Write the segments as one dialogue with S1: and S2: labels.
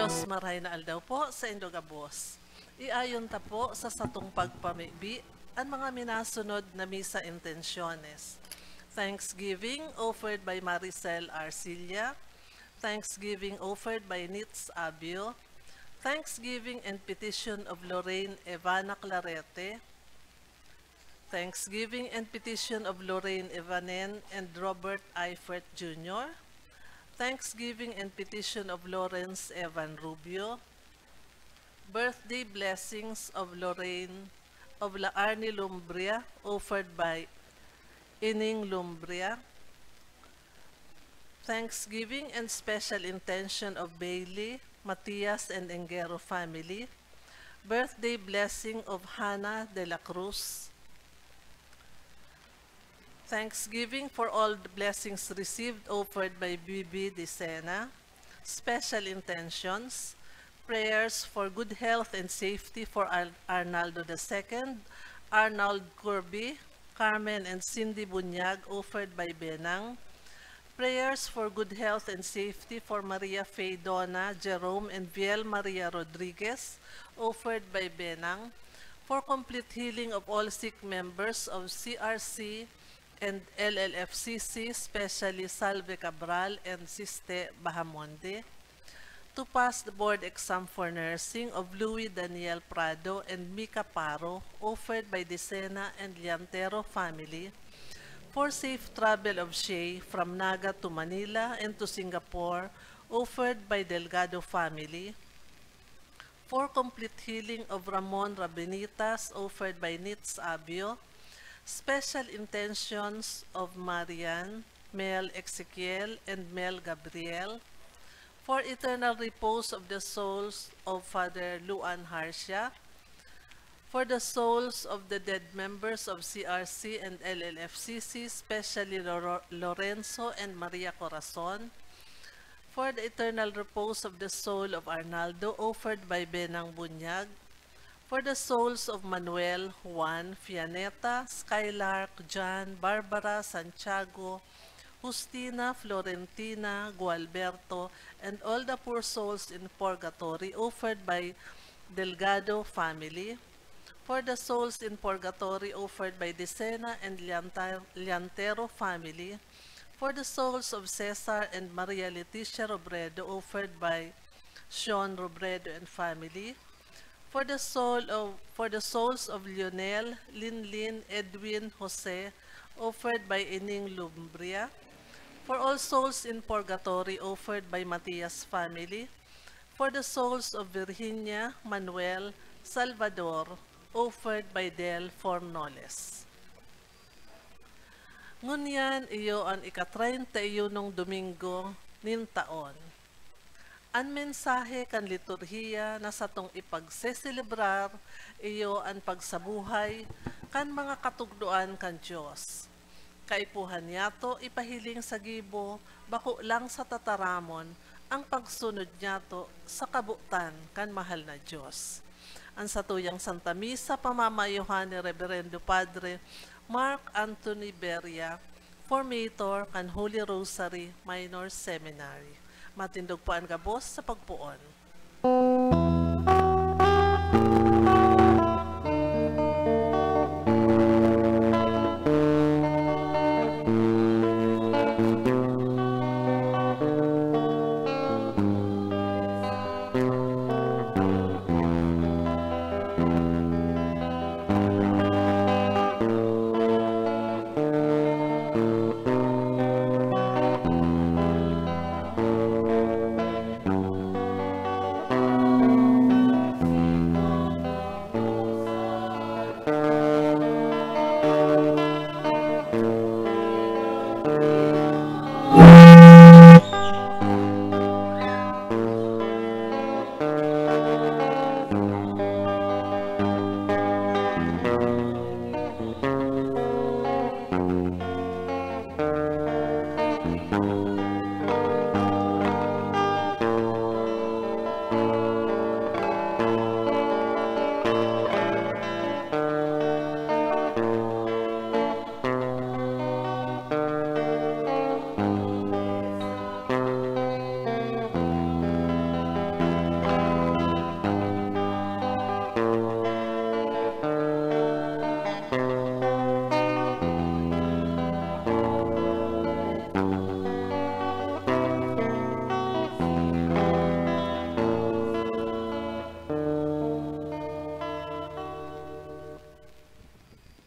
S1: Diyos maray na aldaw po sa Indogabos. Iayon ta po sa satong pagpamibi ang mga minasunod na misa intensyones. Thanksgiving offered by Maricel Arcilla. Thanksgiving offered by Nitz Abio. Thanksgiving and petition of Lorraine Evana Clarete. Thanksgiving and petition of Lorraine Evanen and Robert Eifert Jr. Thanksgiving and petition of Lawrence Evan Rubio. Birthday blessings of Lorraine of La Arnie Lumbria offered by Ining Lumbria. Thanksgiving and special intention of Bailey, Matias and Engero family. Birthday blessing of Hannah de la Cruz. Thanksgiving for all the blessings received offered by Bibi de Sena. Special intentions. Prayers for good health and safety for Arnaldo II, Arnold Corby, Carmen and Cindy Bunyag offered by Benang. Prayers for good health and safety for Maria Faye Donna, Jerome and Viel Maria Rodriguez offered by Benang. For complete healing of all sick members of CRC and LLFCC, especially Salve Cabral and Siste Bahamonde. To pass the board exam for nursing of Louis Daniel Prado and Mika Paro, offered by Decena and Liantero family. For safe travel of Shay from Naga to Manila and to Singapore, offered by Delgado family. For complete healing of Ramon Rabenitas, offered by Nitz Abio. Special intentions of Marian, Mel Ezequiel, and Mel Gabriel. For eternal repose of the souls of Father Luan Harsha. For the souls of the dead members of CRC and LLFCC, especially Lorenzo and Maria Corazon. For the eternal repose of the soul of Arnaldo, offered by Benang Bunyag. For the souls of Manuel, Juan, Fianeta, Skylark, John, Barbara, Santiago, Justina, Florentina, Gualberto, and all the poor souls in purgatory offered by Delgado family. For the souls in purgatory offered by Decena and Liantero family. For the souls of Cesar and Maria Leticia Robredo offered by Sean Robredo and family. For the souls of Lionel, Linlin, Edwin, Jose, offered by Ining Lumbria. For all souls in purgatory, offered by Matias family. For the souls of Virginia, Manuel, Salvador, offered by Del Fornoles. Ngunyan iyo ang ika-31 Domingo nin taon. Ang mensahe kan liturhiya na satong ipagseselebrar iyo ang pagsabuhay kan mga katugduan kan Diyos. Kaipuhan yato ipahiling sa gibo, bako lang sa tataramon ang pagsunod yato sa kabutan kan mahal na Diyos. Ang satuyang Santa Misa pamamayuhan ni Reverendo Padre Mark Anthony Beria, Formator kan Holy Rosary Minor Seminary. Matindog po ang gabos sa pagpuon.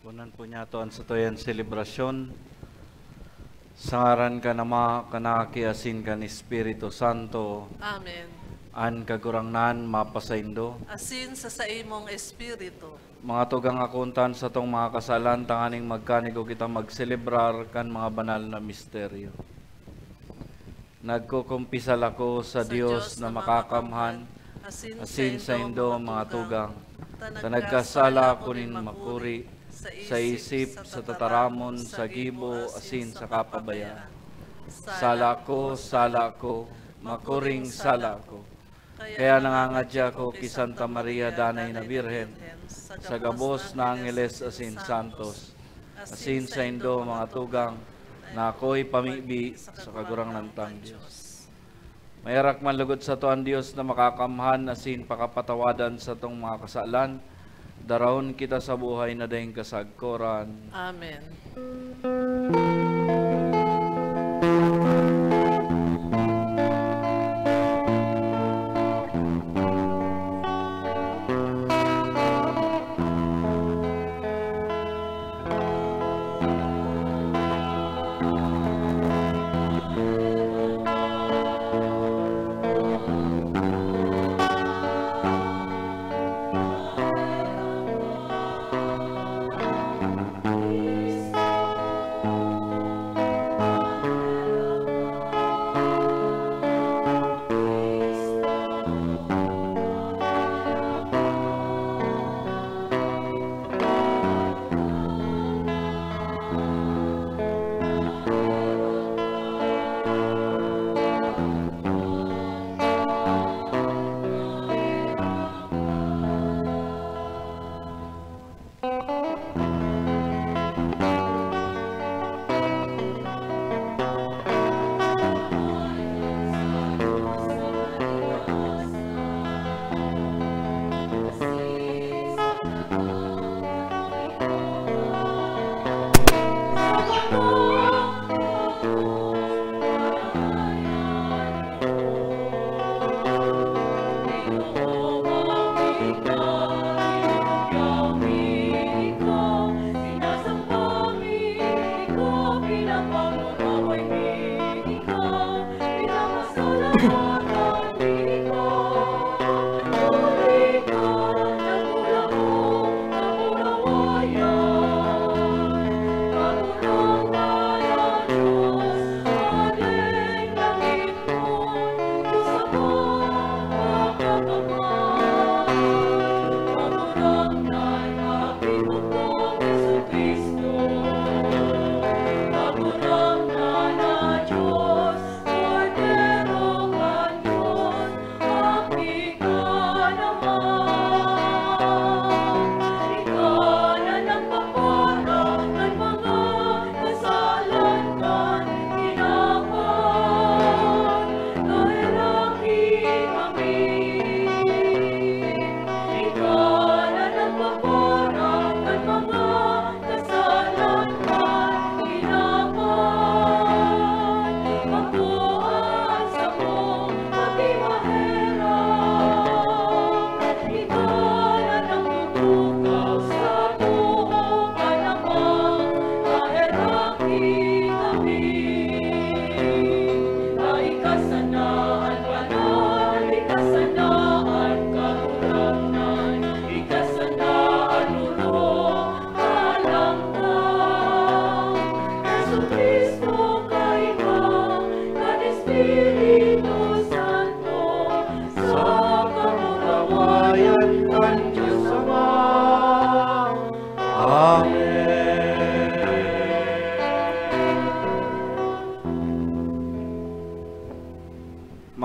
S2: Kunan po niya to ang satoyan selebrasyon. Sangaran ka nama kanaki asin kan Espiritu Santo.
S1: Amen.
S2: An kagurangnan mapasaindo.
S1: Asin sa imong espiritu.
S2: Mga tugang akuntan sa tong mga kasalan tanganing magkanigo kita magselebrar kan mga banal na misteryo. Nagkukumpisal ako sa Dios na makakamhan, asin sa indo mga tugang. Tanagkasala ko nin makuri, sa isip, sa tataramon, sa gibo, asin sa kapabayaan. Sala ko, makuring sala ko. Kaya nangangadya ko ki Santa Maria Danay na Birhen, sa gabos na Angeles asin Santos, asin sa indo mga tugang, na ako'y pamibi sa kagurang ng tang Diyos. Mayarak man lugod sa to ang Diyos na makakamhan asin pakapatawadan sa tong mga kasalan, darawon kita sa buhay na dahing kasagkoran.
S1: Amen.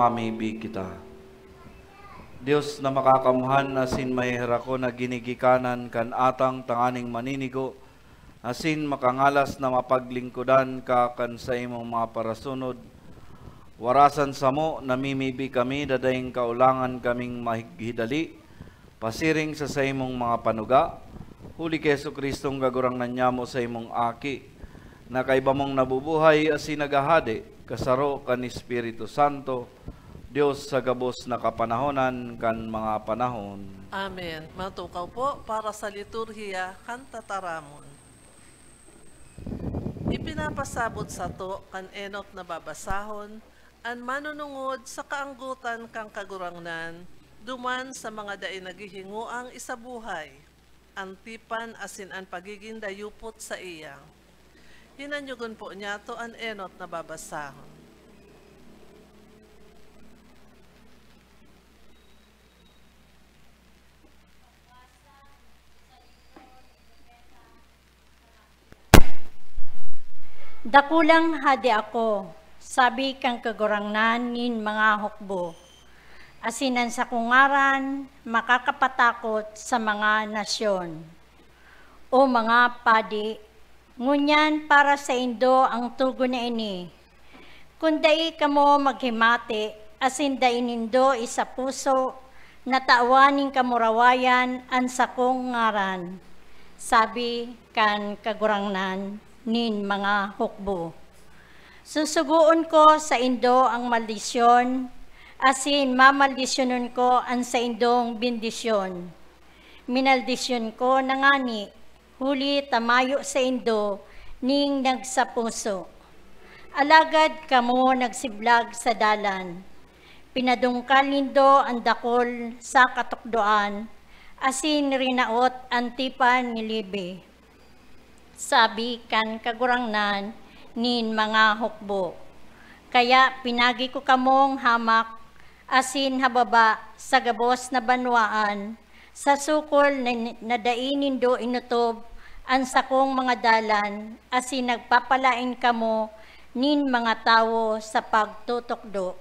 S2: Mamibi kita. Dios na makakamuhan asin mahihira ko na ginigikanan kan atang tanganing maninigo, asin makangalas na mapaglingkudan ka kan sa imong mga parasunod. Warasan sa mo, namimibi kami, dadaying kaulangan kaming maghidali, pasiring sa imong mga panuga, huli kay Jesucristong gagurang nanyamo sa imong aki, na kaiba mong nabubuhay asin nagahade, kasaro kan Espiritu Santo, Dios sa gabos na kapanahonan kan mga panahon.
S1: Amen. Matukaw po para sa liturhiya kan tataramon. Ipinapasabot sa to kan enot na babasahon, an manunungod sa kaanggutan kang kagurangnan, duman sa mga dai naghihinguang isabuhay, antipan asin an pagiging dayupot sa iya. Hinanyugon po niya to an enot na babasahon.
S3: Dakulang hadi ako, sabi kang kagurangnan nin mga hukbo. Asinan sa kungaran, makakapatakot sa mga nasyon. O mga padi, ngunyan para sa Indo ang tugon na ini. Kundai kamo maghimati, asin dai nindo isa puso, nataawaning kamurawayan an sa kungaran. Sabi kan kagurangnan nin mga hukbo. Susuguon ko sa Indo ang maldisyon, asin mamaldisyonon ko ang sa Indong bendisyon. Minaldisyon ko na ngani, huli tamayo sa Indo, ning nagsapuso. Alagad kamo nagsiblag sa dalan, pinadungkal nindo ang dakol sa katukdoan, asin rinaot antipan nilibe. Sabi kan kagurangnan nin mga hukbo. Kaya pinagi ko kamong hamak, asin hababa sa gabos na banwaan, sa sukol na dainin do inutob, ang sakong mga dalan, asin nagpapalain kamo nin mga tawo sa pagtutukdo.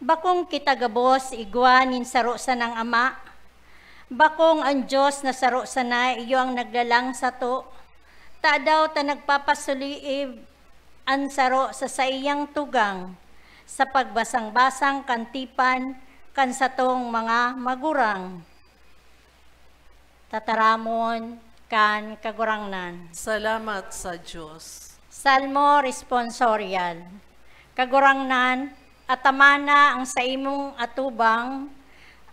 S3: Bakong kita gabos igwa nin saro sa ng ama, bakong ang Diyos na saro sa na iyo ang naglalang sa to, ta daw ta nagpapasuliib an saro sa saiyang tugang sa pagbasang-basang kantipan kan satong mga magurang. Tataramon kan kagurangnan.
S1: Salamat sa Diyos.
S3: Salmo responsorial. Kagurangnan, atamana ang sa imong atubang,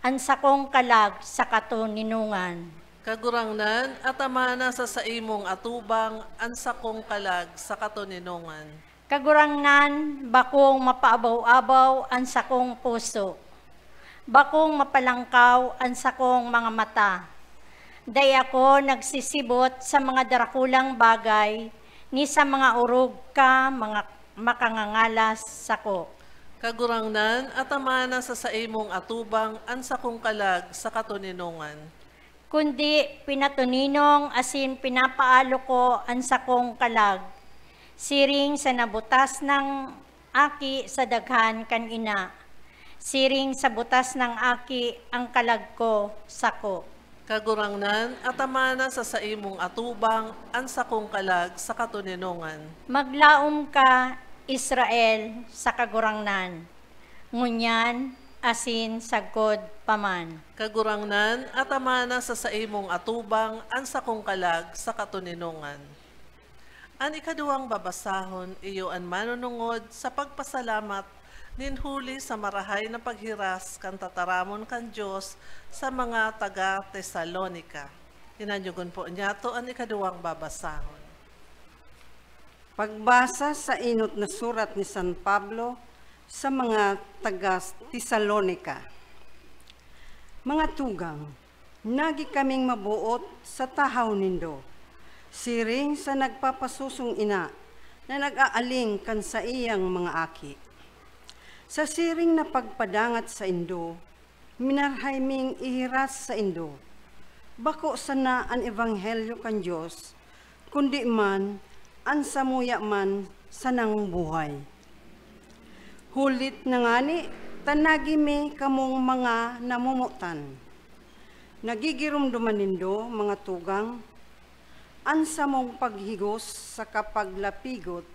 S3: an sakong kalag sa katuninungan.
S1: Kagurangnan, atamana sa saimong atubang, ansakong kalag sa katuninungan.
S3: Kagurangnan, bakong mapaabaw-abaw ang sakong puso. Bakong mapalangkaw ang sakong mga mata. Day ako nagsisibot sa mga darakulang bagay, ni sa mga urog ka, mga makangangalas sako.
S1: Kagurangnan, atamana sa saimong atubang, ansakong kalag sa katuninungan.
S3: Kundi pinatuninong asin pinapaalo ko ang sakong kalag, siring sa nabutas ng aki sa daghan kan ina, siring sa butas ng aki ang kalag ko sako.
S1: Kagurangnan, atamana sa saimong atubang, ansakong kalag sa katuninungan.
S3: Maglaom ka, Israel, sa kagurangnan, ngunyan asin sagod paman.
S1: Kagurangnan, atamana sa saimong atubang, ansakong kalag sa katuninungan. An ikaduwang babasahon, iyo an manunungod sa pagpasalamat ninhuli sa marahay na paghiras kan tataramon kan Diyos sa mga taga Tesalonika. Hinanyugon po niya to an ikaduwang babasahon.
S4: Pagbasa sa inot na surat ni San Pablo sa mga taga Tesalonika. Mga tugang, nagi kaming mabuot sa tahaw nindo, siring sa nagpapasusong ina na nag-aaling kan sa iyang mga aki. Sa siring na pagpadangat sa Indo, minarhay ming ihiras sa Indo, bako sana ang ebanghelyo kan Diyos, kundi man ang samuya man sa nang buhay. Hulit na ngani, tanagi mi kamong mga namumutan. Nagigirumduman nindo, mga tugang, ansa mong paghigos sa kapaglapigot,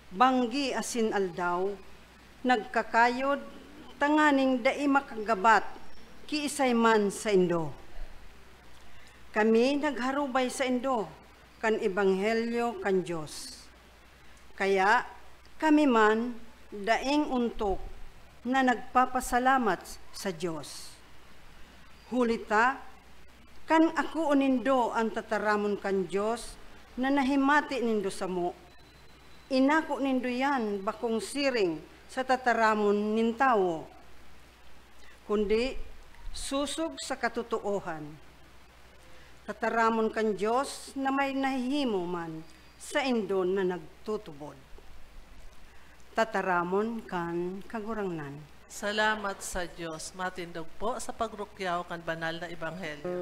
S4: banggi asin aldaw, nagkakayod, tanganing dai makagabat, kiisay man sa Indo. Kami nagharubay sa Indo, kan ebanghelyo kan Diyos. Kaya kami man, daing untok, na nagpapasalamat sa Dios. Hulita, kan ako unindo ang tataramon kan Dios na nahimati nindo sa mo. Inako nindo yan bakong siring sa tataramon nin tawo, kundi susog sa katutuohan. Tataramon kan Dios na may nahihimo man sa indon na nagtutubod. Tataramon kan kagurangnan.
S1: Salamat sa Diyos. Matindog po sa pagrukyaw kan banal na ebanghelyo.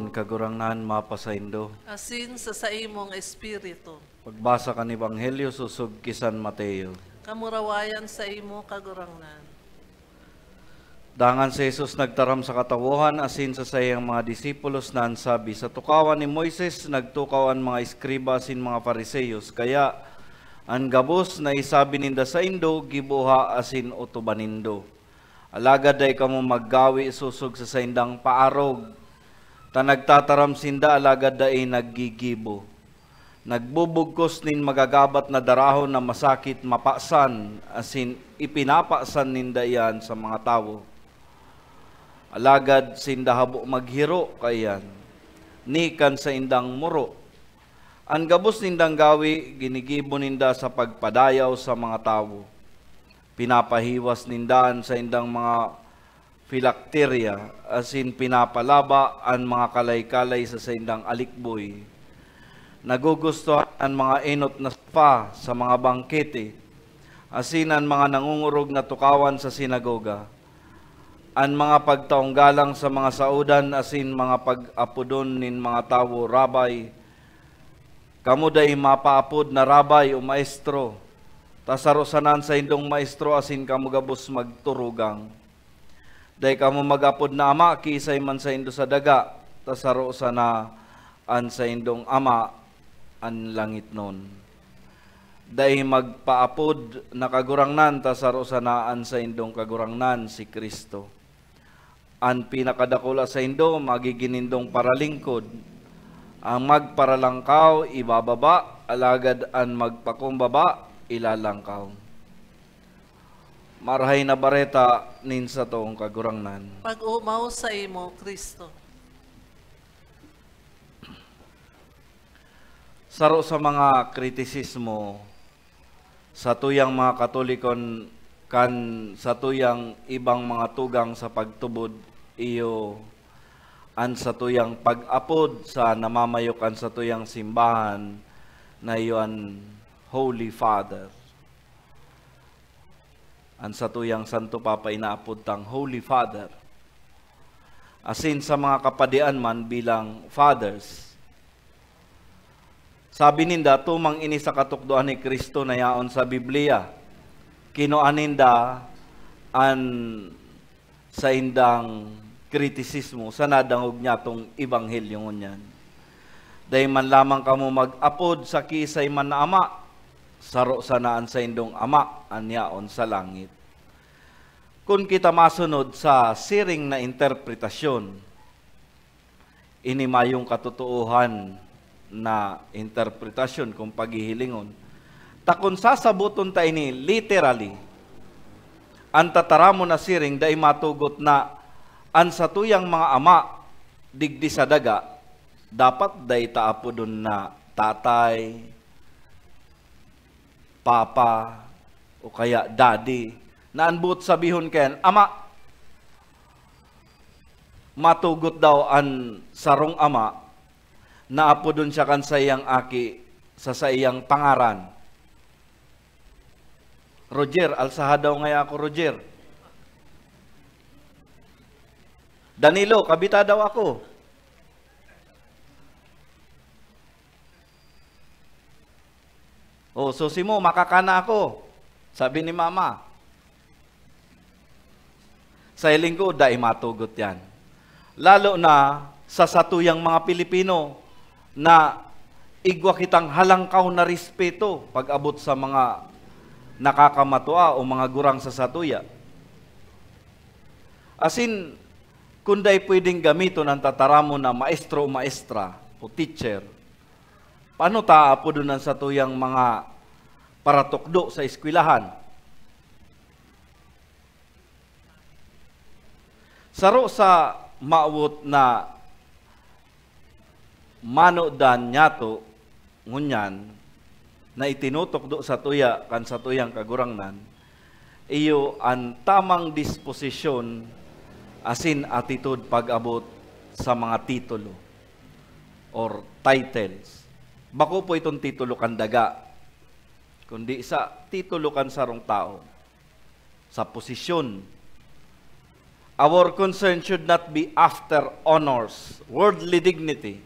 S2: Kagurangnan mapasaindo.
S1: Asin sa saimong espiritu.
S2: Pagbasa kan Ebanghelyo susug kisan Mateo.
S1: Kamurawayan sa imo kagurangnan.
S2: Dangan si Jesus nagtaram sa katawuhan asin sa sayang mga disipulos na ansabi, sa tukawan ni Moises nagtukaw ang mga eskriba asin mga Fariseyos, kaya ang gabos na isabi ninda sa indo, gibuha asin utubanindo. Alagad ay kamo maggawi susug sa saindang paarog, ta nagtataram sinda alagad ay naggigibo. Nagbubugkos nin magagabat na darahon na masakit mapasan, asin ipinapasan ninda yan sa mga tao. Alagad sinda habo maghiro kayan, nikan sa indang muro. Ang gabos nindang gawi, ginigibo ninda sa pagpadayaw sa mga tao. Pinapahiwas nindaan sa indang mga filakterya, asin pinapalaba ang mga kalay-kalay sa saindang alikboy. Nagugustuhan ang mga enot na spa sa mga bangkete, asin ang mga nangungurog na tukawan sa sinagoga, ang mga pagtaong galang sa mga saudan, asin mga pag-apodon nin mga tawo, rabay, kamuday mapaapod na rabay o maestro, tasarosanan sa indong maestro, asin kamugabos magturugang. Day kamo magapod na ama, kisay man sa indo sa daga, tasaro sa na an sa indong ama, an langit nun. Day magpaapod na kagurangnan, tasaro sa na an sa indong kagurangnan, si Kristo. An pinakadakula sa indo, magiginindong paralingkod. Ang magparalangkaw, ibababa, alagad an magpakumbaba, ilalangkaw. Marahay na bareta nin sa toong kagurangnan.
S1: Pag-umaw sa imo, Kristo.
S2: Saro sa mga kritisismo sa tuyang mga Katolikon kan sa tuyang ibang mga tugang sa pagtubod, iyo an sa tuyang pag-apod sa namamayokan sa tuyang simbahan na iyo an Holy Father. Ang sa tuyang Santo Papa inaapod tang Holy Father. Asin sa mga kapadian man bilang fathers. Sabi ninda, tumang ini sa katukdoan ni Kristo na yaon sa Biblia. Kinoaninda an sa indang kritisismo sa nadangog niya tong ebanghelyo ngunyan. Dahil man lamang kamo mag-apod sa kisay man na ama, saro sanaan sa indong ama, anyaon sa langit. Kung kita masunod sa siring na interpretasyon, inimayong katutuuhan na interpretasyon kung paghihilingon, takon sasabuton ta ini literally, ang tataramo na siring dahil matugot na ang satuyang mga ama digdi sa daga, dapat dahil taapo dun na tatay, papa, o kaya daddy, na anbut sabihon kayan, ama, matugot daw an sarong ama, na apo dun siya kan sa iyang aki, sa iyang pangaran. Roger, alsaha daw ngaya ako, Roger. Danilo, kabita daw ako. Oh, susi mo, makakana ako. Sabi ni mama. Sa hiling ko, dahil matugot yan. Lalo na sa satuyang mga Pilipino na igwa kitang halangkaw na respeto pag-abot sa mga nakakamatua o mga gurang sa satuya. Asin, kunday pwedeng gamito ng tataramo na maestro o maestra o teacher, paano taapo doon ang satuyang mga paratukdo sa eskwelahan? Saro sa maawot na manodan nyato ngunyan na itinutok do sa tuya kan sa tuyang kagurangnan, iyo ang tamang disposisyon asin attitude pag-abot sa mga titulo or titles. Bako po itong titulo kan daga, kundi sa titulo kan sarong tao, sa posisyon. Our concern should not be after honors, worldly dignity,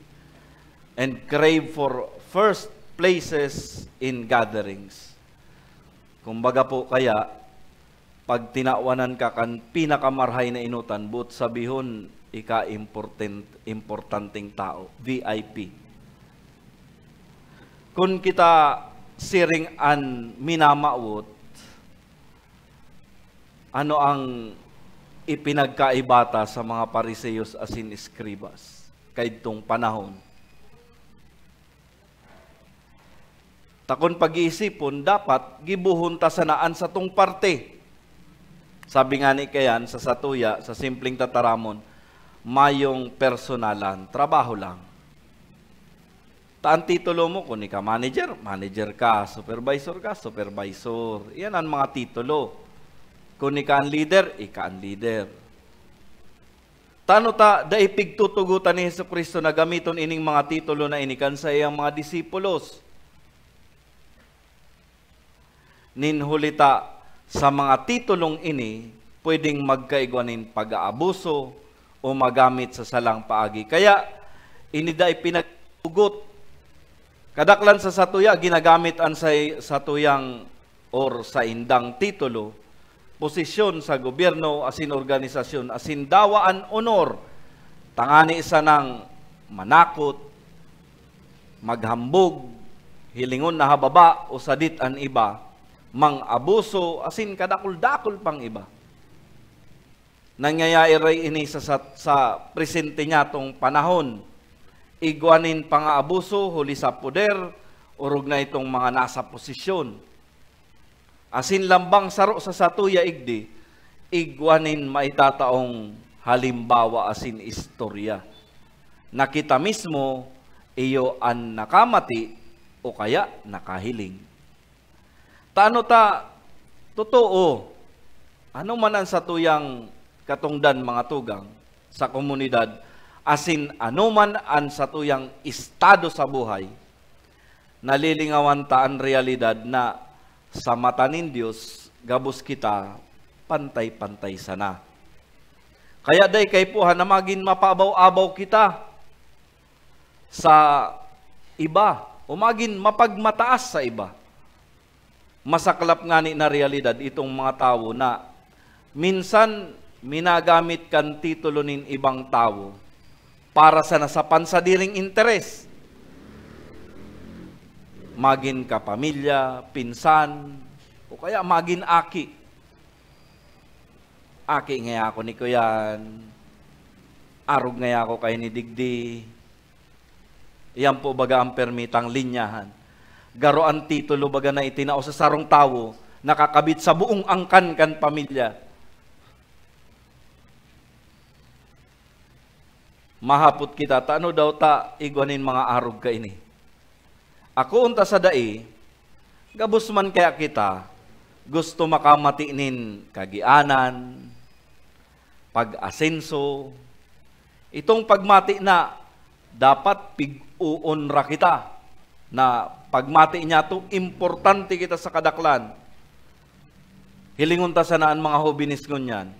S2: and crave for first places in gatherings. Kumbaga po kaya, pag tinawanan ka kan pinakamarhay na inutan, but sabihon, importanteng tao, VIP. Kung kita siring an minamaot, ano ang ipinagkaibata sa mga Pariseyos asin eskribas kaitong panahon? Takon pag-iisipon, dapat gibuhon ta sanaan sa tong parte. Sabi nga ni kayan sa satuya, sa simpleng tataramon, mayong personalan, trabaho lang. Taan titulo mo, kung ka manager, manager ka, supervisor. Yan ang mga titulo. Kung ika ang leader, ika ang leader. Tano ta, daipig tutugutan ni Jesucristo na gamiton ining mga titulo na inikan sa iyang mga disipulos. Ninhulita sa mga titulong ini, pwedeng magkaigwanin pag-aabuso o magamit sa salang paagi. Kaya, iniday pinagtugot. Kadaklan sa satuya, ginagamit ang satuyang or sa indang titulo, posisyon sa gobyerno, asin organisasyon, asin dawaan honor, tangani isa ng manakot, maghambog, hilingon na hababa o sadit an iba, mang-abuso, asin kadakul-dakul pang iba. Nangyayari ini sa presente niya tong panahon, igwanin pang-aabuso, huli sa poder, urog na itong mga nasa posisyon. Asin lambang saro sa satuya igdi, igwanin maitataong halimbawa asin istorya. Na kita mismo, iyo ang nakamati o kaya nakahiling. Taano ta, totoo, ano man ang satuyang katungdan mga tugang sa komunidad, asin ano man ang satuyang estado sa buhay, nalilingawan ta ang realidad na sa mata nin Diyos, gabos kita, pantay-pantay sana. Kaya day kay puha na magin mapabaw-abaw kita sa iba, o magin mapagmataas sa iba. Masaklap nga ni na realidad itong mga tao na minsan minagamit kan titulo nin ibang tao para sa nasa pansadiring interes. Magin ka pamilya, pinsan, o kaya magin aki. Aki nga ako ni Kuyan, arog nga ako kay ni Digdi. Iyan po baga ang permitang linyahan. Garo ang titulo baga na itinao sa sarong tao, nakakabit sa buong angkan kan pamilya. Mahapot kita, taano daw ta igwanin mga arog ka ini. Ako unta sa dai, gabos man kaya kita, gusto makamati nin kagianan, pag-asenso, Itong pagmati na dapat pig-uunra kita, na pagmati niya to, importante kita sa kadaklan. Hilingon ta sanaan mga hubinis ngunyan.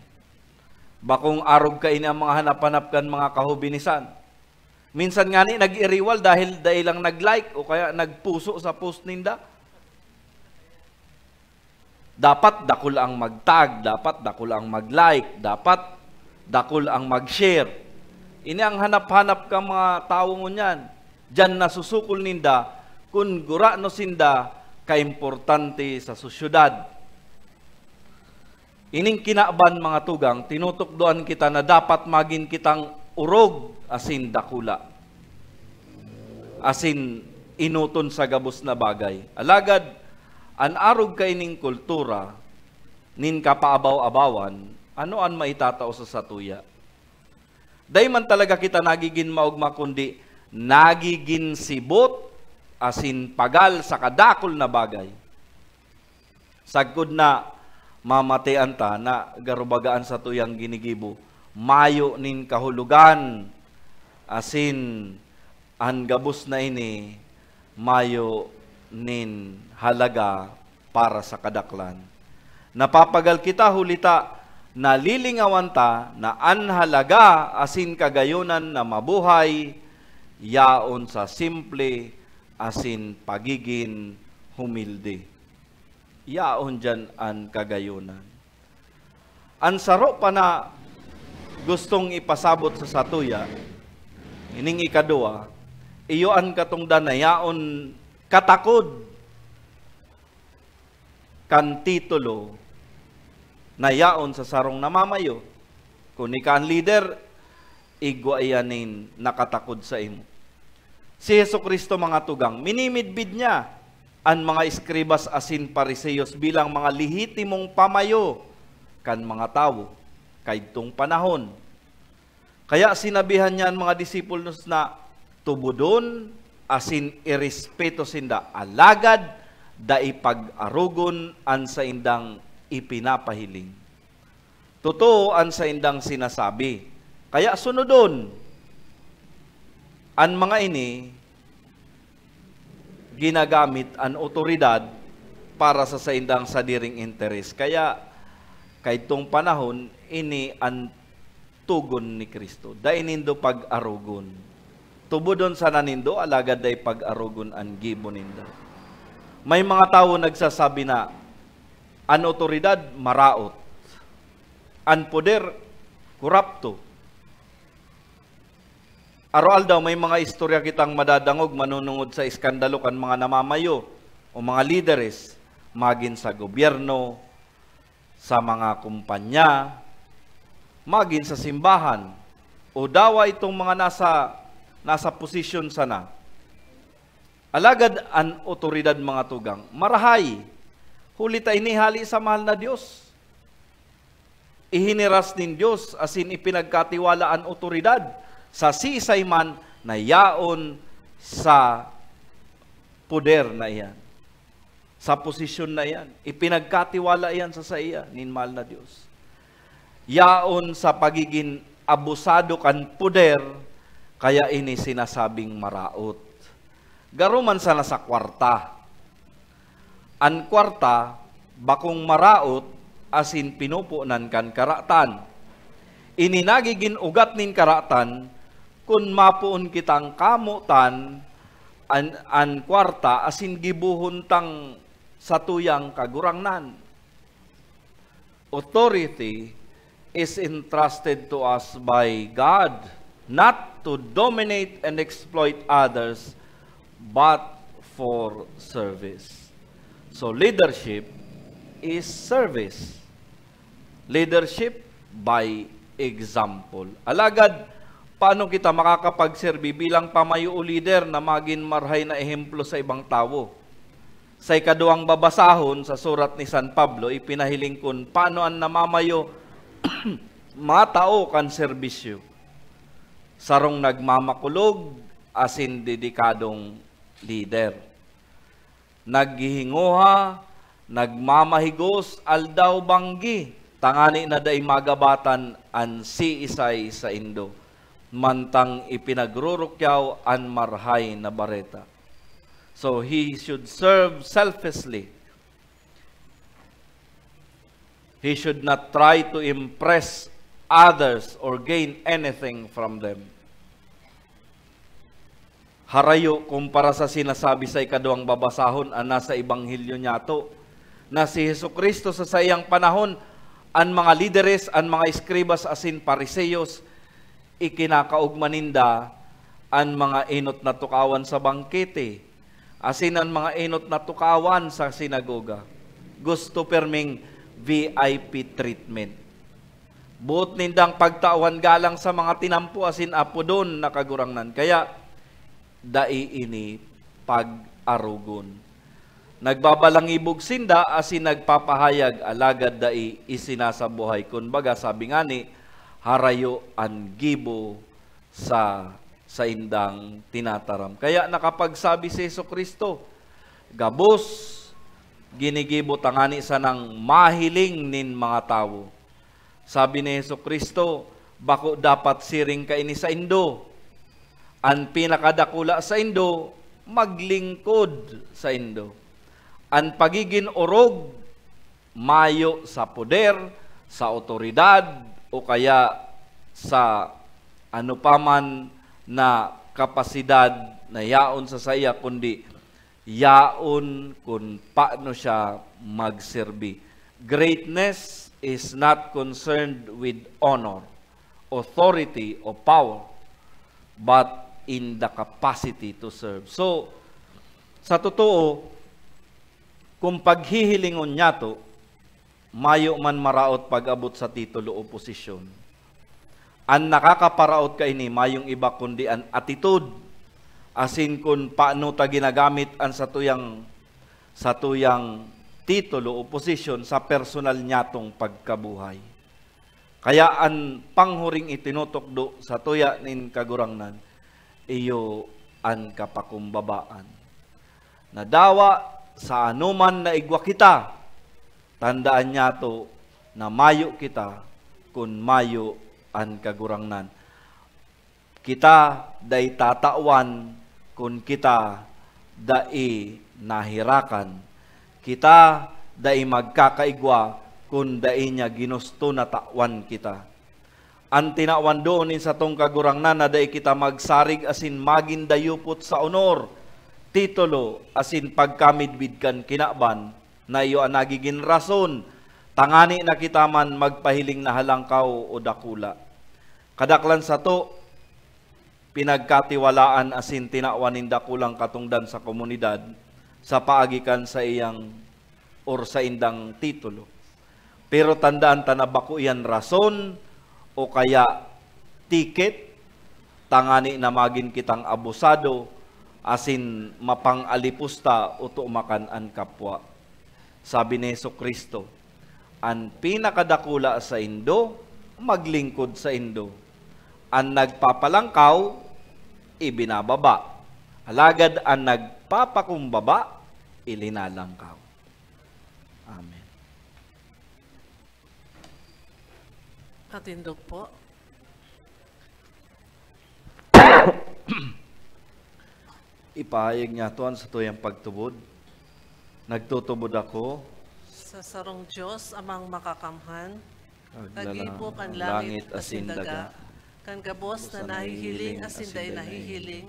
S2: Bakong arog ka ini ang mga hanap-hanap kan mga kahubinisan. Minsan nga ni nag-iriwal dahil lang nag-like o kaya nagpuso sa post ninda. Dapat dakol ang mag-tag, dapat dakol ang mag-like, dapat dakol ang mag-share. Ini ang hanap-hanap ka mga tao ngunyan. Diyan nasusukol ninda kung gura no sinda kaimportante sa sosyudad. Ining kinaaban mga tugang, tinutukdoan kita na dapat magin kitang urog asin dakula. Asin inuton sa gabos na bagay. Alagad, an arog ka ining kultura, nin kapaabaw-abawan, ano an maitatao sa satuya? Day man talaga kita nagigin maugma kundi nagigin sibot asin pagal sa kadakol na bagay. Sagkod na mamatian ta na garubagaan sa tuyang ginigibo, mayo nin kahulugan, asin an gabos na ini, mayo nin halaga para sa kadaklan. Napapagal kita hulita, nalilingawan ta na an halaga asin kagayunan na mabuhay, yaon sa simple asin pagigin humilde. Yaon dyan ang kagayunan. Ang saro pa na gustong ipasabot sa satuya, ining ikadua, iyoan katong danayaon katakod kan titulo na yaon sa sarong namamayo. Kung ikaan leader, igwa iyanin nakatakod sa imo. Si Jesucristo mga tugang, minimidbid niya ang mga eskribas asin pariseyos bilang mga lihitimong pamayo kan mga tao kaitong panahon. Kaya sinabihan niya ang mga disipulos na tubudon asin irespeto sinda, alagad da ipag-arugon an sa indang ipinapahiling. Totoo an sa indang sinasabi. Kaya sunodon an mga ini ginagamit ang otoridad para sa saindang sadiring interes. Kaya, kaitong panahon, ini ang tugon ni Kristo. Dahil nindo pag-arugon. Tubodon sa nanindo, alagad day pag-arugon ang gibo ninda. May mga tao nagsasabi na, ang otoridad, maraot. Ang poder, kurapto. Aroal daw, may mga istorya kitang madadangog manunungod sa iskandalo kan mga namamayo o mga lideres, magin sa gobyerno, sa mga kumpanya, magin sa simbahan, o dawa itong mga nasa posisyon sana. Alagad ang otoridad mga tugang, marahay, hulita inihali sa mahal na Diyos. Ihiniras nin Diyos, asin ipinagkatiwala ang otoridad, sa sisay man na yaon sa poder na iyan. Sa posisyon na iyan. Ipinagkatiwala iyan sa iya, ninmal na Diyos. Yaon sa pagiging abusado kan poder, kaya ini sinasabing maraot. Garuman sana sa kwarta. An kwarta, bakong maraot, asin pinupunan kan karatan. Ini nagiging ugat nin karatan, kun mapuon kitang kamutan an kwarta asin gibuhon tang satuyang kagurangnan. Authority is entrusted to us by God, not to dominate and exploit others, but for service. So leadership is service. Leadership by example. Alagad, paano kita makakapagserbi bilang pamayo o leader na maging marhay na ehemplo sa ibang tao? Sa ikaduang babasahon sa surat ni San Pablo, ipinahiling kun paano ang namamayo matao kan serbisyo. Sarong nagmamakulog asin dedikadong leader. Naghihinguha, nagmamahigos, aldaw banggi, tangani na day magabatan an si isay sa Indo. mantang ipinagrurukyaw an marhay na bareta. So he should serve selflessly. He should not try to impress others or gain anything from them. Harayo kumpara sa sinasabi sa ikaduhang babasahon nasa Ebanghelyo niyato na si Jesucristo sa sayang panahon ang mga lideres, ang mga eskribas asin pariseyos ikinakaugmaninda ang mga inot na tukawan sa bangkete asin ang mga inot na tukawan sa sinagoga. Gusto perming VIP treatment. Buot nindang pagtawan galang sa mga tinampo asin apo doon nakagurangnan. Kaya dai ini pag-arugon. Nagbabalangibog sinda asin nagpapahayag alagad dai isinasabuhay. Kunbaga sabi nga ni, harayo ang gibo sa indang tinataram. Kaya nakapagsabi si Jesucristo, gabos ginigibo tangani sa nang mahiling nin mga tao. Sabi ni Jesucristo, bako dapat siring ka ini sa indo. Ang pinakadakula sa indo, maglingkod sa indo. Ang pagiging orog, mayo sa poder, sa otoridad, o kaya sa ano paman na kapasidad na yaon sa saya, kundi yaon kung paano siya magserbi. Greatness is not concerned with honor, authority, or power, but in the capacity to serve. So, sa totoo, kung paghihilingon niya to, mayo man maraot pag-abot sa titulo o posisyon. Ang nakakaparaot ka ini, mayong iba kundi ang attitude, asin kung paano ta ginagamit ang sa tuyang titulo o posisyon sa personal niyatong pagkabuhay. Kaya ang panghuring itinutokdo sa tuya nin kagurangnan, iyo ang kapakumbabaan. Nadawa sa anuman na igwa kita, tandaan niya to na mayo kita kung mayo ang kagurangnan. Kita day tatawan kung kita day nahirakan. Kita day magkakaigwa kung day niya ginusto na tawan kita. Ang tinawan doon sa tong kagurangnan na day kita magsarig asin magin dayupot sa honor, titulo asin pagkamidbidkan kinaban na iyo ang nagiging rason, tangani na kita man magpahiling na halangkaw o dakula. Kadaklan sa to, pinagkatiwalaan asin tinawanin dakulang katungdan sa komunidad sa paagikan sa iyang or sa indang titulo. Pero tandaan tanabako iyan rason, o kaya tiket, tangani na magin kitang abusado, asin mapang-alipusta o tumakan ang kapwa. Sabi ni Jesucristo, ang pinakadakula sa indo, maglingkod sa indo. Ang nagpapalangkaw, ibinababa. Alagad ang nagpapakumbaba, ilinalangkaw. Amen.
S1: Katindog po.
S2: Ipahayag niya tuan sa tuyang pagtubod. Nagtutubod ako
S1: Sa sarong Diyos, amang makakamhan,
S2: Kaglala,
S1: kagibo kan
S2: langit
S1: langit asin daga, kan gabos na
S2: Busa
S1: nahihiling
S2: nahihiling,
S1: asin
S2: asin
S1: day
S2: day
S1: nahihiling,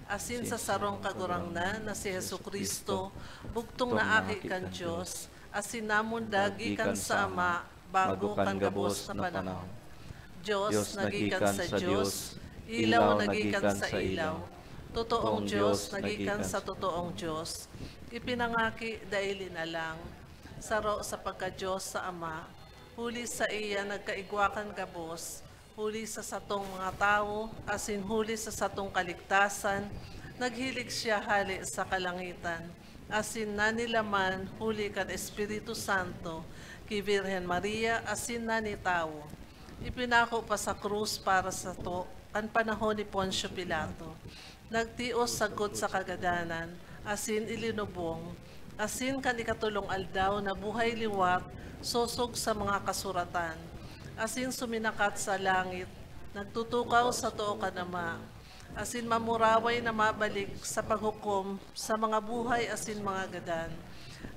S1: asin sa sarong kagurangnan na si Jesucristo, bugtong na aki kan Diyos, asin namon dagi kan sa Ama, bago kan gabos na panahon. Diyos nagikan sa Diyos, ilaw nagikan sa ilaw, totoong Diyos nagikan sa totoong Diyos, ipinangaki dahil na lang, saro sa pagka-Diyos sa Ama, huli sa iya nagkaigwakan gabos, huli sa satong mga tao, asin huli sa satong kaligtasan, naghilig siya hali sa kalangitan, asin nanilaman huli kan Espiritu Santo, ki Virhen Maria, asin nani tao. Ipinako pa sa krus para sa to, ang panahon ni Poncio Pilato. Nagtios sagod sa kagadanan, asin ilinubong, asin kan ikatulong aldaw na buhay liwat, sosog sa mga kasuratan, asin suminakat sa langit, Nagtutukaw sa tuo ka Ama, asin mamuraway na mabalik sa paghukom sa mga buhay asin mga gadan.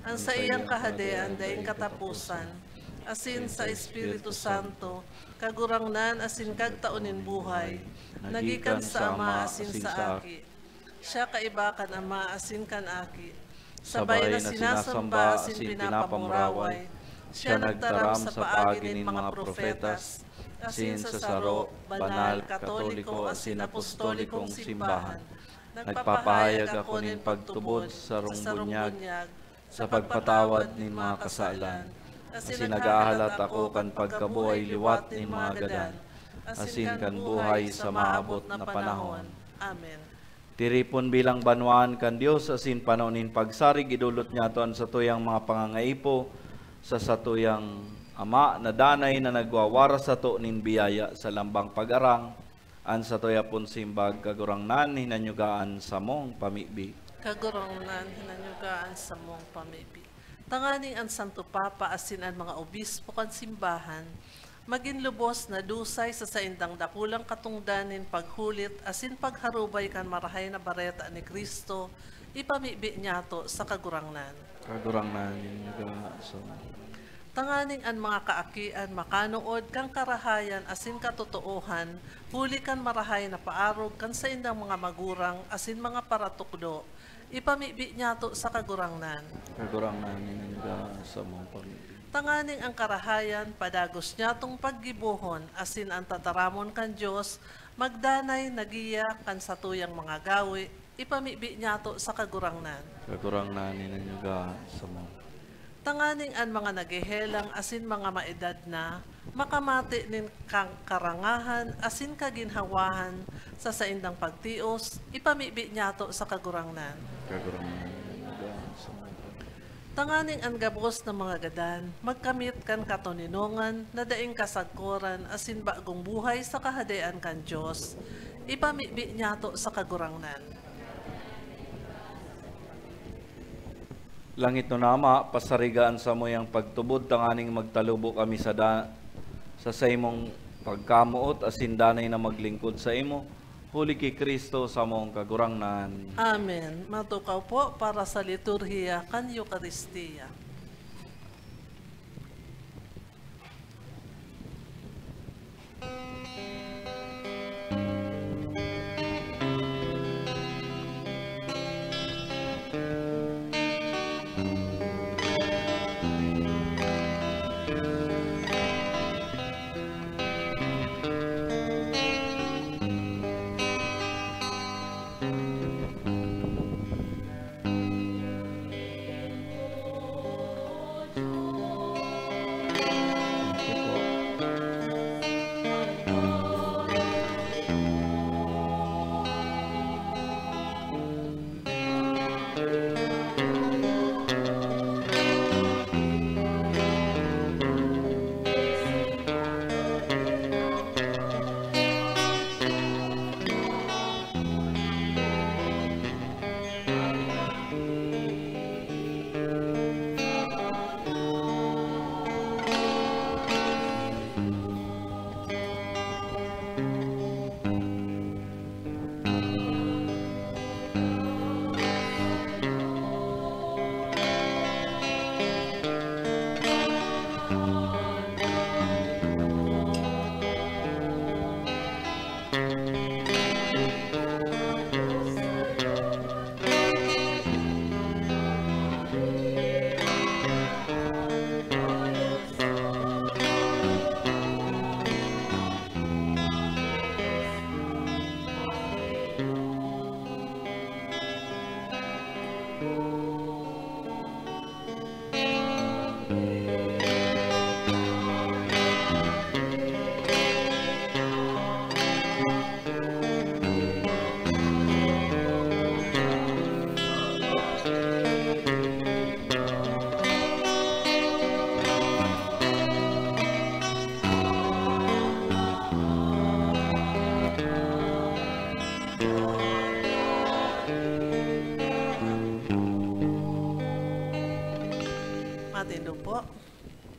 S1: Ang sa iyang kahadean daing katapusan, asin sa Espiritu Santo, kagurangnan asin kagtaunin buhay, nagikan sa Ama asin sa Aki. Siya kaibakan Ama asin kan Aki, sabay na sinasamba asin pinapamuraway, siya nagtaram sa paagi nin mga profetas, asin sa saro, banal, katoliko, asin apostolikong simbahan. Nagpapahayag ako nin pagtubod sa rungbunyag, sa pagpatawad nin mga kasalan. Asin nagahalat ako kan pagkabuhay liwat nin mga gadan, asin kan buhay sa maabot na panahon. Amen.
S2: Tiripon bilang banwaan kan Dios asin panaunin pagsarig idulot niya to sa tuyang mga pangangaipo sa satuyang Ama na danay na nagwawara sa to nin biyaya sa lambang pag-arang an sa tuya pun simbag kagurangnan hinanyugaan sa mong pamibi.
S1: Kagurangnan hinanyugaan sa mong pamibi. Tanganing ang Santo Papa asin ang mga obispo kan simbahan maging lubos na dusay sa saindang dakulang katungdanin paghulit asin pagharubay kan marahay na bareta ni Kristo ipamibi niya to sa kagurangnan.
S2: Kagurangnan hinanyugaan sa mong.
S1: Tanganing ang mga kaakian makanuod kang karahayan asin katotoohan, huli kan marahay na paarog kan sa indang mga magurang asin mga paratukdo, ipamibi niya to sa kagurangnan.
S2: Kagurangnan hinanyugaan sa mong pamibi.
S1: Tanganing ang karahayan padagos niya tong paggibuhon asin ang tataramon kan Diyos, magdanay nagiya kan sa tuyang mga gawi, ipamibi niya to sa kagurangnan.
S2: Kagurangnan hinanyugaan sa mong.
S1: Tanganing ang mga nagihelang asin mga maedad na, makamati nin kang karangahan asin kaginhawahan sa saindang pagtios, ipamibi niya to sa kagurangnan.
S2: Kagurangnan.
S1: Tanganing ang gabos ng mga gadan, magkamit kan katoninongan na daing kasagkoran asin bagong buhay sa kahadean kan Diyos, ipamibi niya to sa kagurangnan.
S2: Langit no nama, pasarigaan sa mo yung pagtubod, tanganing magtalubo kami sa imong pagkamuot, asin danay na maglingkod sa imo. Huli kay Kristo sa mong kagurangnan.
S1: Amen. Matukaw po para sa liturhiya kan Eucharistia.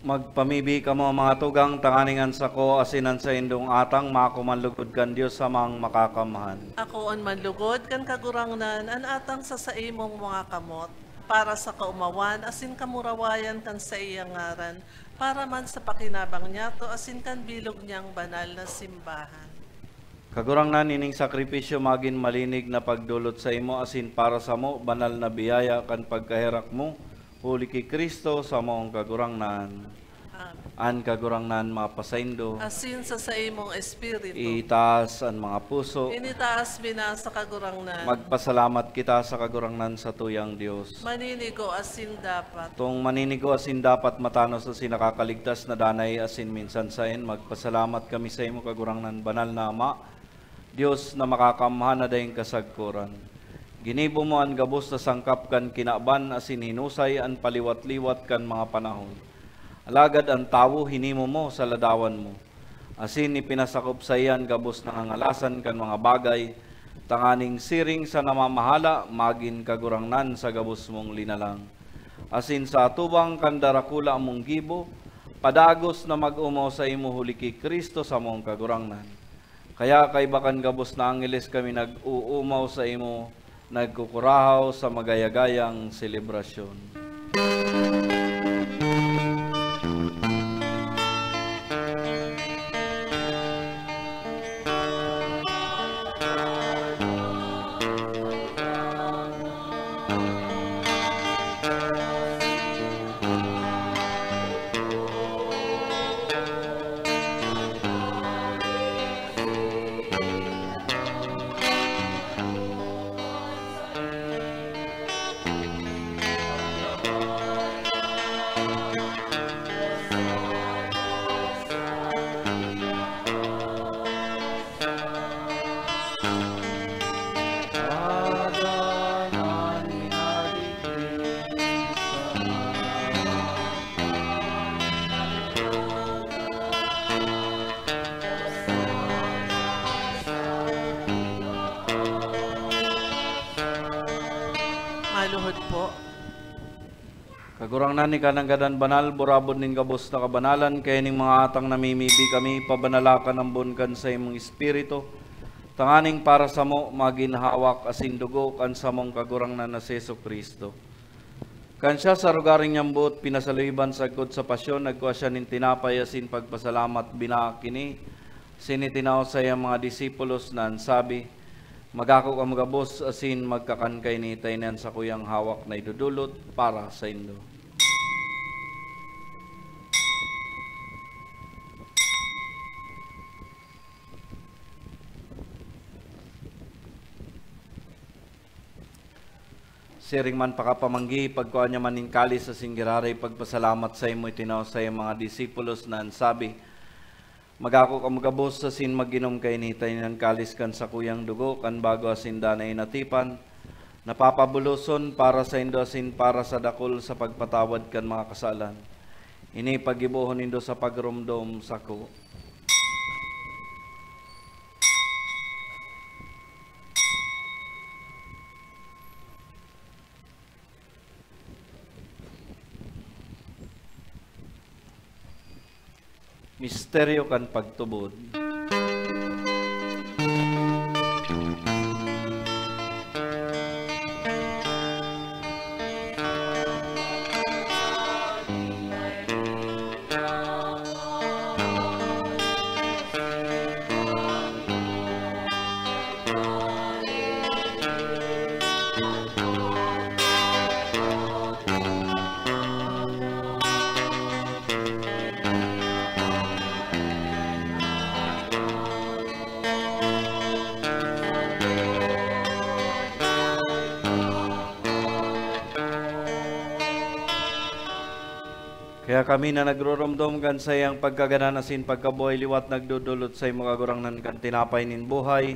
S2: Magpamibi ka mo mga tugang tanganingan sa ko asinan sa indong atang makumanlugod kan Dios sa mga makakamahan.
S1: Ako on manlugod kan kagurangnan an atang sa imong mga kamot para sa kaumawan asin kamurawayan kan sa iyang ngaran para man sa pakinabang niya to asin kan bilog niyang banal na simbahan.
S2: Kagurangnan ining sakripisyo magin malinig na pagdulot sa imo asin para sa mo banal na biyaya kan pagkahirak mo huli ki Kristo sa moong kagurangnan. An kagurangnan mapasaindo.
S1: Asin sa imong espiritu.
S2: Itaas ang mga puso.
S1: Initaas bina sa kagurangnan.
S2: Magpasalamat kita sa kagurangnan sa tuyang Dios.
S1: Maninigo asin dapat.
S2: Tong maninigo asin dapat matanos asin nakakaligtas na danay asin minsan sain. Magpasalamat kami sa imo kagurangnan banal na Ama. Dios na makakamhan na dayong kasagkuran. Ginibo mo ang gabos na sangkap kan kinaban asin hinusay ang paliwat-liwat kan mga panahon. Alagad ang tawo hinimo mo sa ladawan mo. Asin ipinasakop sa iyan gabos na angalasan kan mga bagay, tanganing siring sa namamahala, magin kagurangnan sa gabos mong linalang. Asin sa atubang kan darakula mong gibo, padagos na mag-umaw sa imo huli ki Kristo sa mong kagurangnan. Kaya kay bakan gabos na angeles kami nag-uumaw sa imo, nagkukurahaw sa magayagayang selebrasyon.
S1: Maluhod po.
S2: Kagurangnan ni kananggadan banal, burabod ning gabos na kabanalan, kaya ning mga atang namimibi kami, pabanalakan ang bunkan sa imong espiritu, tanganing para sa mo, maginhawak asin dugo, kan sa mong kagurangnan na Seso Kristo. Kan siya sa rugaring niyang buot, pinasaluiban sagkod sa pasyon, nagkuha siya nin tinapay asin pagpasalamat binakini, sinitinaw sa iyang mga disipulos na sabi, magako ang gabos asin magkakankay ni taynan sa kuyang hawak na idudulot para sa indo. Siring man pakapamanggi, pagkuha niya man kalis sa singgiraray, pagpasalamat sa imo itinaw sa iyang mga disipulos na sabi, magako ka magabos asin maginom kay ni taynan kalis kan sa kuyang dugo kan bago asin danay natipan napapabuloson para sa indo asin para sa dakol sa pagpatawad kan mga kasalan. Ini pagibuhon indo sa pagrumdom sa ko. Misteryo kan pagtubod. Kaya kami na nagroromdom kan sa iyang pagkaganan asin pagkabuhay liwat nagdudulot sa iyong mga gurangnan kan tinapay nin buhay,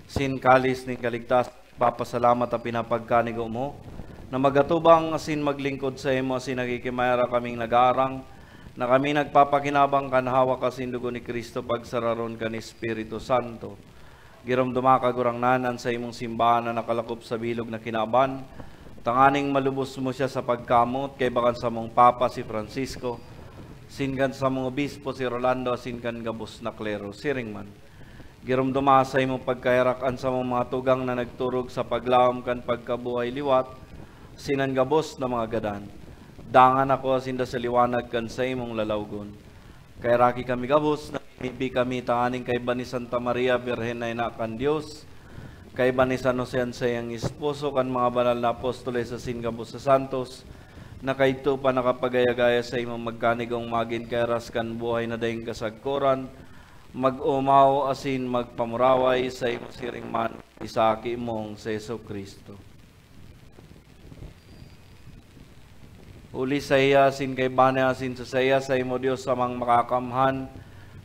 S2: sin kalis nin kaligtas, papasalamat at pinapagkanigo mo, na magatubang asin maglingkod sa imo asin nagikimayara kaming nag-aarang, na kami nagpapakinabang kan hawak asin dugo ni Kristo pagsararon kan Espiritu Santo. Giromduma ka gurangnanan sa imong simbahan na nakalakop sa bilog na kinaban, tanganing malubos mo siya sa pagkamot kay bakan sa mong Papa si Francisco, Sinkan sa mga obispo si Rolando asin kan gabos na klero siring man. Girumduma sa imong pagkahirakan sa mga tugang na nagturog sa paglawom kan pagkabuhay liwat, sinan gabos na mga gadan. Dangan ako asinda sa liwanag kan sa imong lalawgon. Kay raki kami gabos na imibi kami tanganing kay ba ni Santa Maria Birhen na inakan Diyos, kay ba ni San Jose sa iyang esposo kan mga banal na apostoles asin gabos sa santos, na kayto pa nakapagayagaya sa imong magkanigong magin kay ras kan buhay na dayong kasagkoran, mag-umaw asin magpamuraway sa imong siring man isaki mong sa Yesu Kristo. Uli sa iya asin kay bane asin sa saya sa imo Dios samang makakamhan,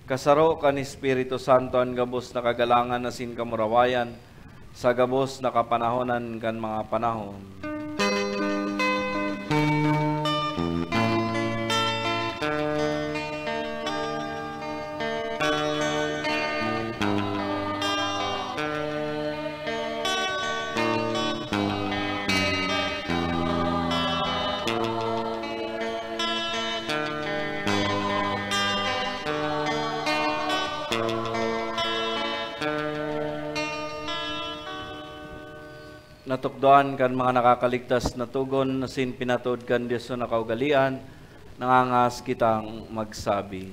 S2: kasaro kan Espiritu Santo ang gabos na kagalangan asin kamurawayan, sa gabos na kapanahonan kan mga panahon. Natukdoan kan mga nakakaligtas na tugon, asin pinatod kan Diyos na kaugalian, nangangas kitang magsabi.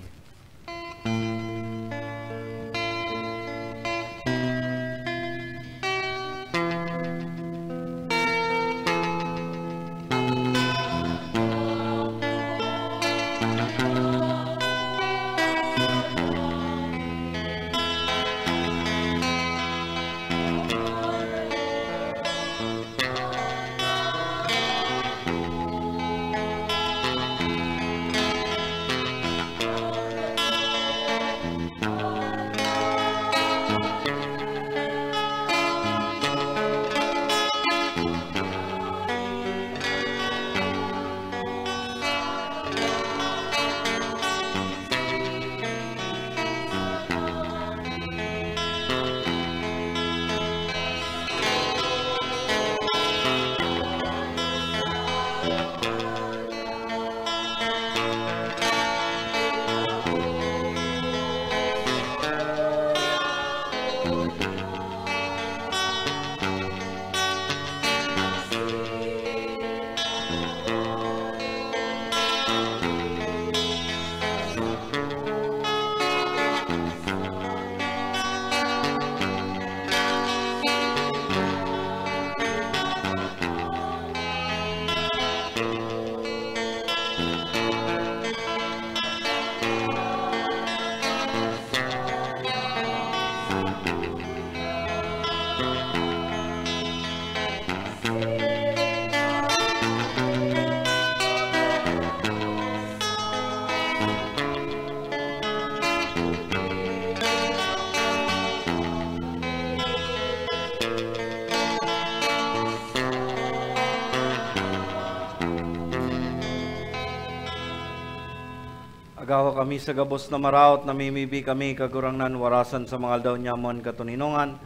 S2: Agawa kami sa gabos na maraot, namimibi kami kagurangnan warasan sa mga aldaw nyamon katuninungan.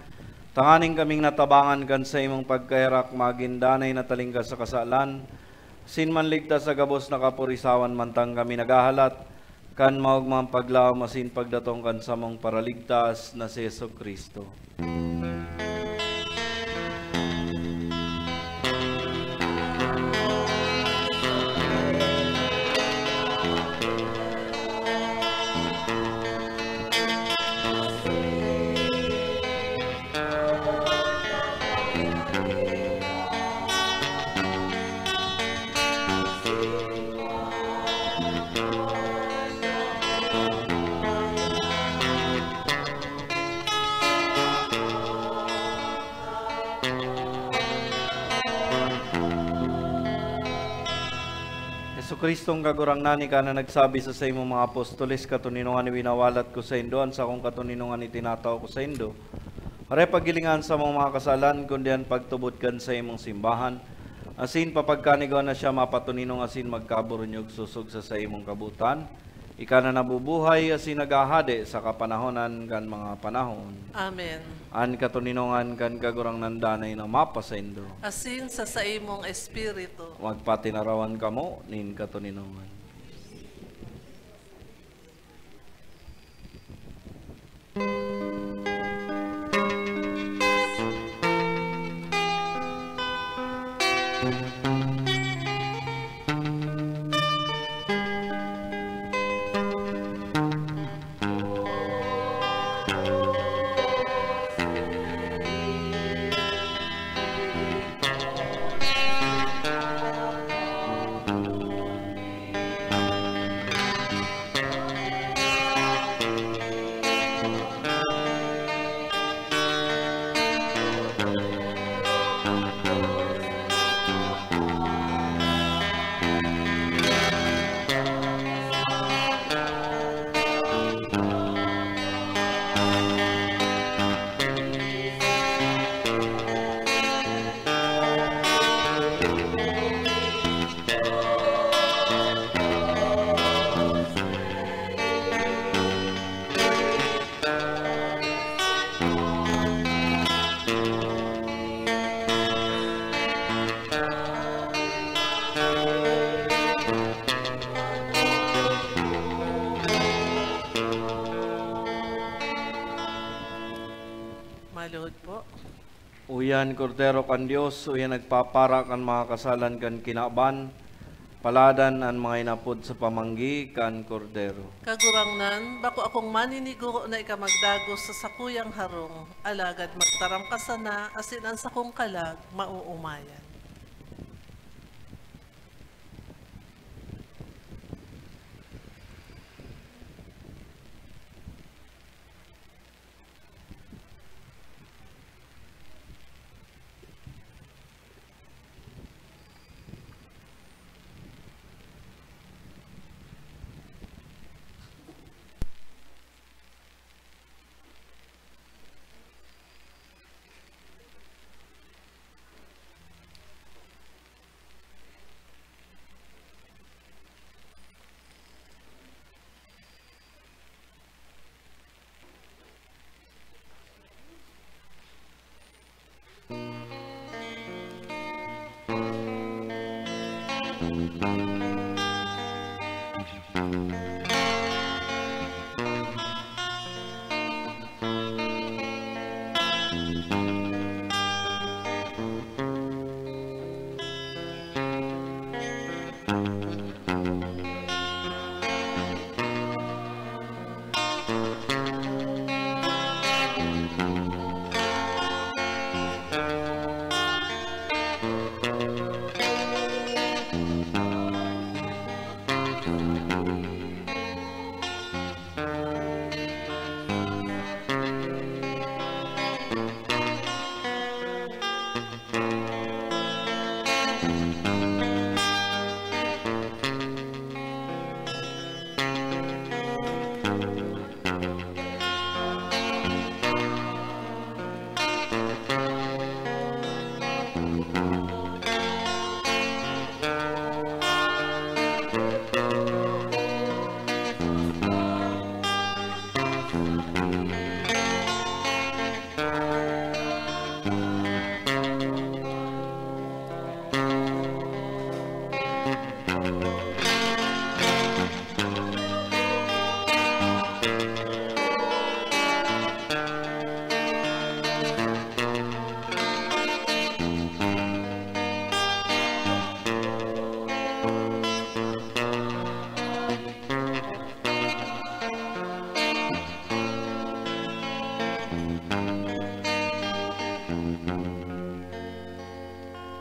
S2: Tanganing kaming natabangan kan sa imong pagkahirak magindanay na talingka sa kasalan. Sin man ligtas sa gabos na kapurisawan mantang kami nagahalat. Kan maugmang paglaw masin pagdatong kan sa mong paraligtas na si Yesu Kristo. Kristong kagurangnan ka na nagsabi sa imong mga apostoles, katuninungan ni winawalat ko sa Indoan sa akong katuninungan itinataw ko sa Indo. Aray pagilingan sa mga kasalan, kundian pagtubod kan sa imong simbahan. Asin papagkanigaw na siya mapatuninong asin magkaburunyog susog sa imong kabutan. Ika na nabubuhay asin nagahade sa kapanahonan kan mga panahon.
S1: Amen.
S2: An katuninungan kan kagurangnan danay na mapa sa Indo.
S1: Asin sa imong espiritu.
S2: Magpatinarawan kamo nin katuninungan. Uyan kordero kan Dios, uyan nagpapara kan mga kasalan kan kinaban, paladan ang mga inapod sa pamanggi kan kordero.
S1: Kagurangnan, bako akong maninigo na ikamagdagos sa sakuyang harong, alagad magtaram ka sana, asin ang sakong kalag, mauumayan.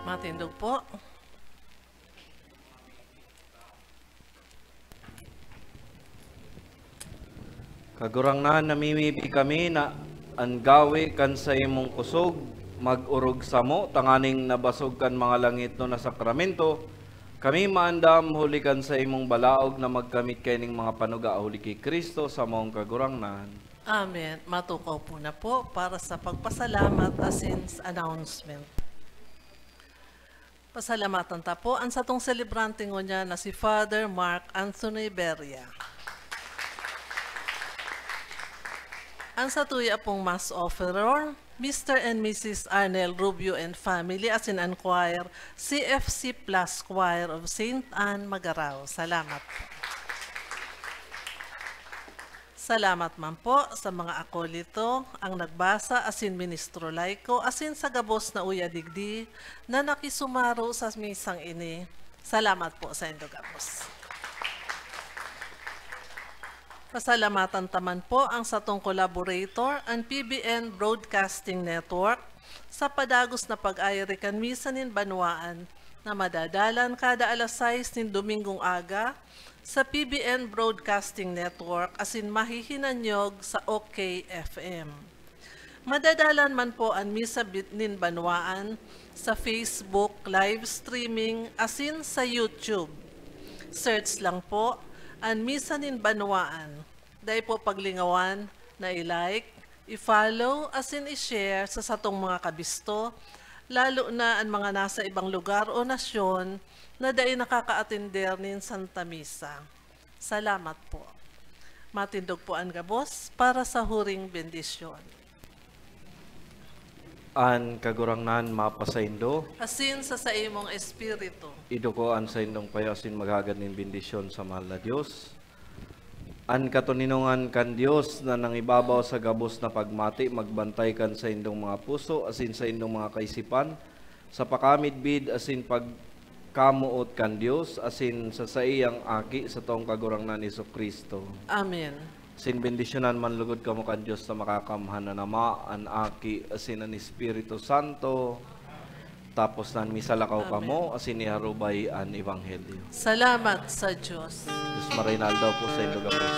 S1: Matindog po.
S2: Kagurangnan namimipi kami na ang gawi kan sa imong kusog, mag-urog samo, tanganing nabasog kan mga langit no na sakramento, kami maandam huli kan sa imong balaog na magkamit kaining mga panuga huli kay Kristo sa mong kagurangnan.
S1: Amen. Matukaw po na po para sa pagpasalamat asin announcement. Pasalamatan ta po ang satong celebrante niya na si Father Mark Anthony Beria. Ang satuya pong Mass Offerer, Mr. and Mrs. Arnel Rubio and family as in an choir, CFC Plus Choir of St. Anne, Magarao. Salamat po. Salamat man po sa mga akolito, ang nagbasa asin ministro laiko, asin sa gabos na uya digdi na nakisumaro sa misang ini. Salamat po sa inyong gabos. Pasalamatan taman po ang satong collaborator, ang PBN Broadcasting Network, sa padagos na pag-ayari kan misanin banwaan na madadalan kada alas 6 nin Domingong aga sa PBN Broadcasting Network asin mahihinanyog sa OK FM. Madadalan man po ang misa nin banwaan sa Facebook live streaming asin sa YouTube. Search lang po ang misa nin banwaan. Dahil po paglingawan na i-like, i-follow asin i-share sa satong mga kabisto, lalo na ang mga nasa ibang lugar o nasyon na dahil nakaka-attender nin Santa Misa. Salamat po. Matindog po ang gabos para sa huring bendisyon.
S2: An kagurangnan mapasaindo,
S1: Asin sa imong espiritu.
S2: ido ko an sa indong payo asin maghagad nin bendisyon sa mahal na Dios. An katuninungan kan Dios na nangibabaw sa gabos na pagmati, magbantay kan sa indong mga puso, asin sa indong mga kaisipan, sa pakamidbid, asin pagkamuot kan Dios, asin sa saiyang aki, sa tong kagurangnan ni Kristo.
S1: Amen.
S2: Sin bendisyonan man lugod kamo kan Dios na makakamhan na nama, an aki, asin an Espiritu Santo, tapos nan misalakaw kamo, asin iharubay an Ebanghelyo.
S1: Salamat sa Diyos.
S2: Diyos Marinaldo po sa indong gabos.